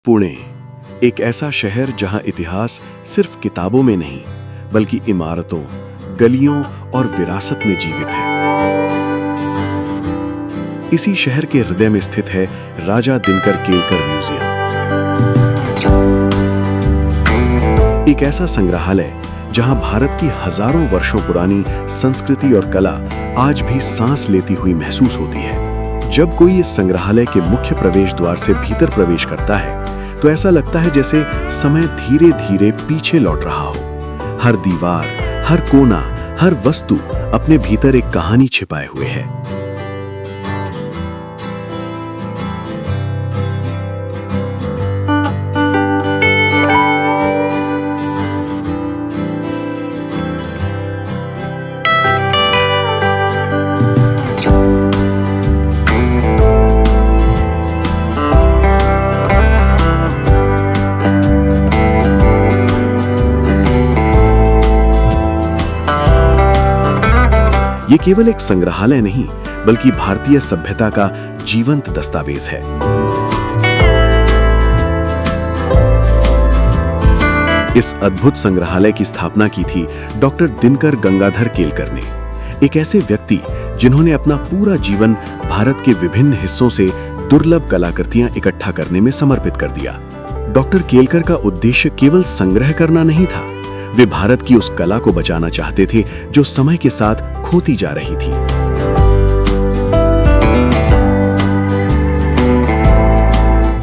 पुणे, एक ऐसा शहर जहां इतिहास सिर्फ किताबों में नहीं बल्कि इमारतों, गलियों और विरासत में जीवित है। इसी शहर के हृदय में स्थित है राजा दिनकर केलकर म्यूजियम। एक ऐसा संग्रहालय जहां भारत की हजारों वर्षों पुरानी संस्कृति और कला आज भी सांस लेती हुई महसूस होती है। जब कोई इस संग्रहालय के मुख्य प्रवेश द्वार से भीतर प्रवेश करता है तो ऐसा लगता है जैसे समय धीरे धीरे पीछे लौट रहा हो। हर दीवार, हर कोना, हर वस्तु अपने भीतर एक कहानी छिपाए हुए है। ये केवल एक संग्रहालय नहीं बल्कि भारतीय सभ्यता का जीवंत दस्तावेज है। इस अद्भुत संग्रहालय की स्थापना की थी डॉक्टर दिनकर गंगाधर केलकर ने, एक ऐसे व्यक्ति जिन्होंने अपना पूरा जीवन भारत के विभिन्न हिस्सों से दुर्लभ कलाकृतियां इकट्ठा करने में समर्पित कर दिया। डॉक्टर केलकर का उद्देश्य केवल संग्रह करना नहीं था, वे भारत की उस कला को बचाना चाहते थे जो समय के साथ खोती जा रही थी।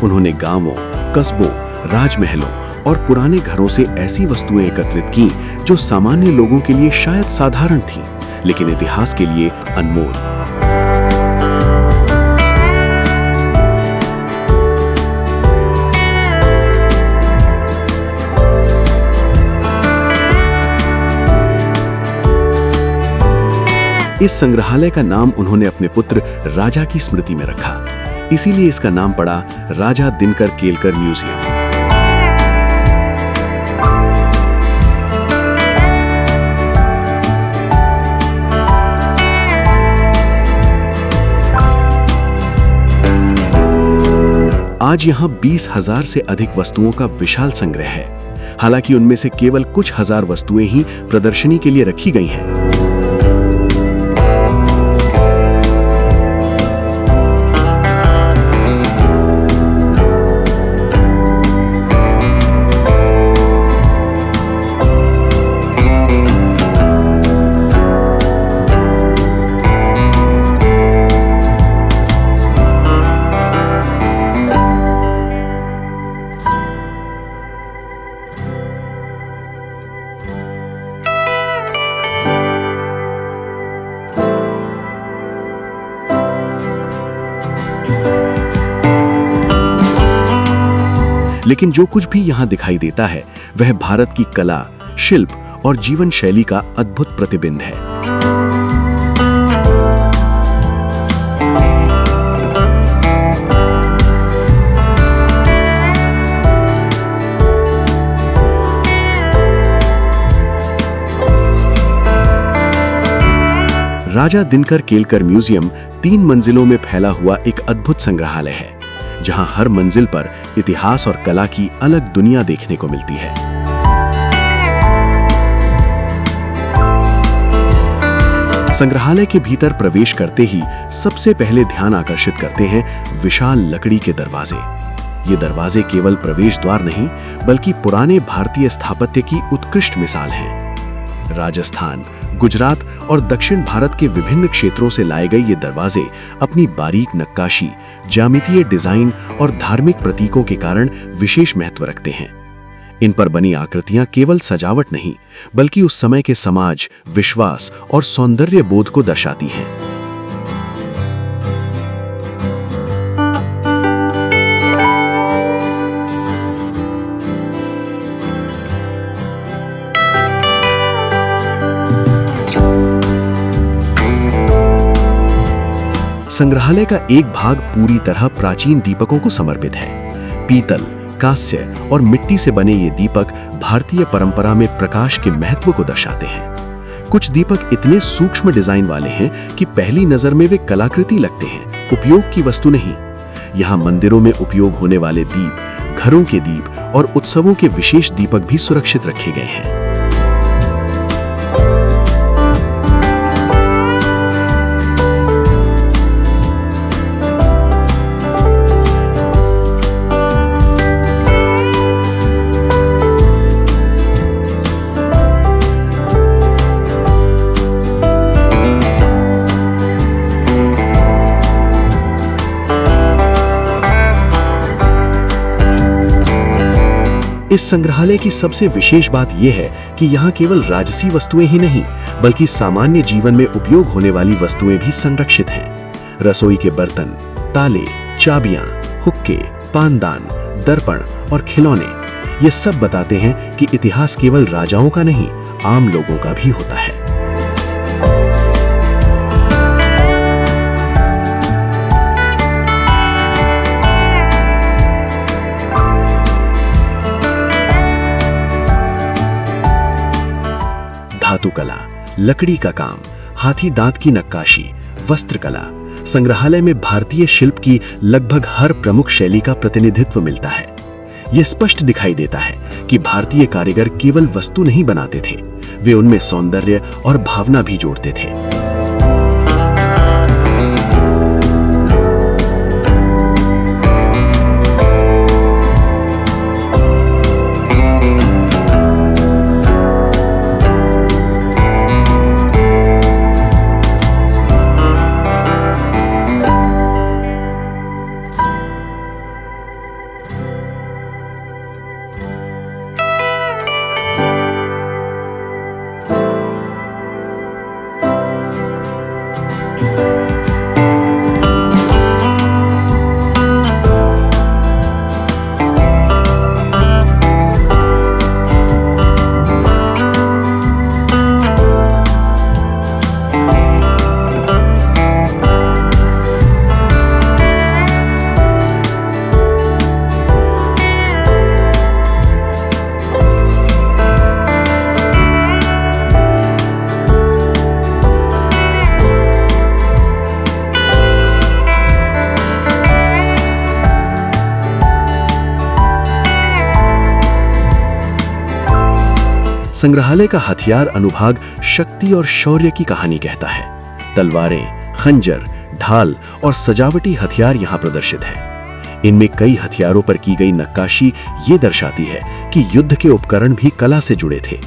उन्होंने गांवों, कस्बों, राजमहलों और पुराने घरों से ऐसी वस्तुएं एकत्रित की जो सामान्य लोगों के लिए शायद साधारण थीं, लेकिन इतिहास के लिए अनमोल। इस संग्रहालय का नाम उन्होंने अपने पुत्र राजा की स्मृति में रखा, इसीलिए इसका नाम पड़ा राजा दिनकर केलकर म्यूजियम। आज यहां 20,000 से अधिक वस्तुओं का विशाल संग्रह है। हालांकि उनमें से केवल कुछ हजार वस्तुएं ही प्रदर्शनी के लिए रखी गई हैं। लेकिन जो कुछ भी यहाँ दिखाई देता है वह भारत की कला, शिल्प और जीवन शैली का अद्भुत प्रतिबिंब है। राजा दिनकर केलकर म्यूजियम 3 मंजिलों में फैला हुआ एक अद्भुत संग्रहालय है, जहां हर मंजिल पर इतिहास और कला की अलग दुनिया देखने को मिलती है। संग्रहालय के भीतर प्रवेश करते ही सबसे पहले ध्यान आकर्षित करते हैं विशाल लकड़ी के दरवाजे। ये दरवाजे केवल प्रवेश द्वार नहीं बल्कि पुराने भारतीय स्थापत्य की उत्कृष्ट मिसाल हैं। राजस्थान, गुजरात और दक्षिण भारत के विभिन्न क्षेत्रों से लाए गए ये दरवाजे अपनी बारीक नक्काशी, ज्यामितीय डिजाइन और धार्मिक प्रतीकों के कारण विशेष महत्व रखते हैं। इन पर बनी आकृतियां केवल सजावट नहीं बल्कि उस समय के समाज, विश्वास और सौंदर्य बोध को दर्शाती हैं। संग्रहालय का एक भाग पूरी तरह प्राचीन दीपकों को समर्पित है। पीतल, कांस्य और मिट्टी से बने ये दीपक भारतीय परंपरा में प्रकाश के महत्व को दर्शाते हैं। कुछ दीपक इतने सूक्ष्म डिजाइन वाले हैं कि पहली नजर में वे कलाकृति लगते हैं, उपयोग की वस्तु नहीं। यहाँ मंदिरों में उपयोग होने वाले दीप घरों के दीप और उत्सवों के विशेष दीपक भी सुरक्षित रखे गए हैं। इस संग्रहालय की सबसे विशेष बात यह है कि यहाँ केवल राजसी वस्तुएं ही नहीं, बल्कि सामान्य जीवन में उपयोग होने वाली वस्तुएं भी संरक्षित हैं। रसोई के बर्तन, ताले, चाबियां, हुक्के, पानदान, दर्पण और खिलौने, ये सब बताते हैं कि इतिहास केवल राजाओं का नहीं, आम लोगों का भी होता है। धातुकला, लकड़ी का काम, हाथी दांत की नक्काशी, वस्त्रकला, संग्रहालय में भारतीय शिल्प की लगभग हर प्रमुख शैली का प्रतिनिधित्व मिलता है। यह स्पष्ट दिखाई देता है कि भारतीय कारीगर केवल वस्तु नहीं बनाते थे, वे उनमें सौंदर्य और भावना भी जोड़ते थे। संग्रहालय का हथियार अनुभाग शक्ति और शौर्य की कहानी कहता है। तलवारें, खंजर, ढाल और सजावटी हथियार यहाँ प्रदर्शित हैं। इनमें कई हथियारों पर की गई नक्काशी ये दर्शाती है कि युद्ध के उपकरण भी कला से जुड़े थे।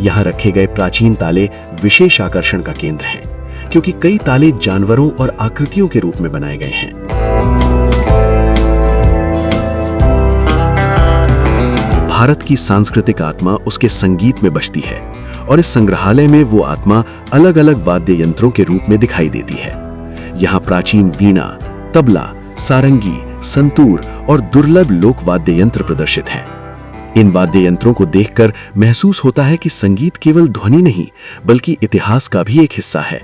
यहाँ रखे गए प्राचीन ताले विशेष आकर्षण का केंद्र हैं, क्योंकि कई ताले जानवरों और आकृतियों के रूप में बनाए गए हैं। भारत की सांस्कृतिक आत्मा उसके संगीत में बसती है और इस संग्रहालय में वो आत्मा अलग अलग वाद्य यंत्रों के रूप में दिखाई देती है। यहाँ प्राचीन वीणा, तबला, सारंगी, संतूर और दुर्लभ लोक वाद्य यंत्र प्रदर्शित हैं। इन वाद्य यंत्रों को देखकर महसूस होता है कि संगीत केवल ध्वनि नहीं, बल्कि इतिहास का भी एक हिस्सा है।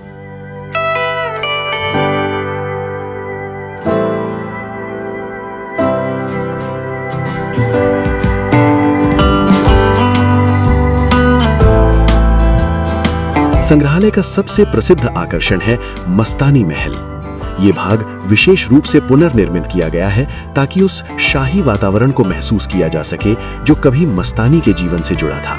संग्रहालय का सबसे प्रसिद्ध आकर्षण है मस्तानी महल। ये भाग विशेष रूप से पुनर्निर्मित किया गया है ताकि उस शाही वातावरण को महसूस किया जा सके जो कभी मस्तानी के जीवन से जुड़ा था।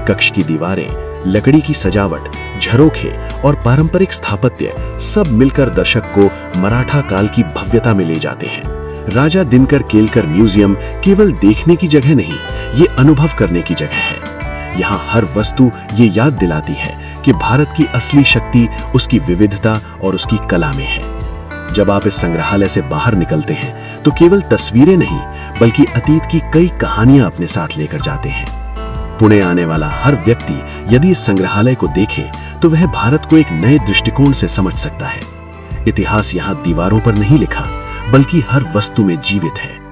कक्ष की दीवारें, लकड़ी की सजावट, झरोखे और पारंपरिक स्थापत्य सब मिलकर दर्शक को मराठा काल की भव्यता में ले जाते हैं। राजा दिनकर केलकर म्यूजियम केवल देखने की जगह नहीं, ये अनुभव करने की जगह है। यहाँ हर वस्तु ये याद दिलाती है कि भारत की असली शक्ति उसकी विविधता और उसकी कला में है। जब आप इस संग्रहालय से बाहर निकलते हैं तो केवल तस्वीरें नहीं बल्कि अतीत की कई कहानियां अपने साथ लेकर जाते हैं। पुणे आने वाला हर व्यक्ति यदि इस संग्रहालय को देखे तो वह भारत को एक नए दृष्टिकोण से समझ सकता है। इतिहास यहाँ दीवारों पर नहीं लिखा बल्कि हर वस्तु में जीवित है।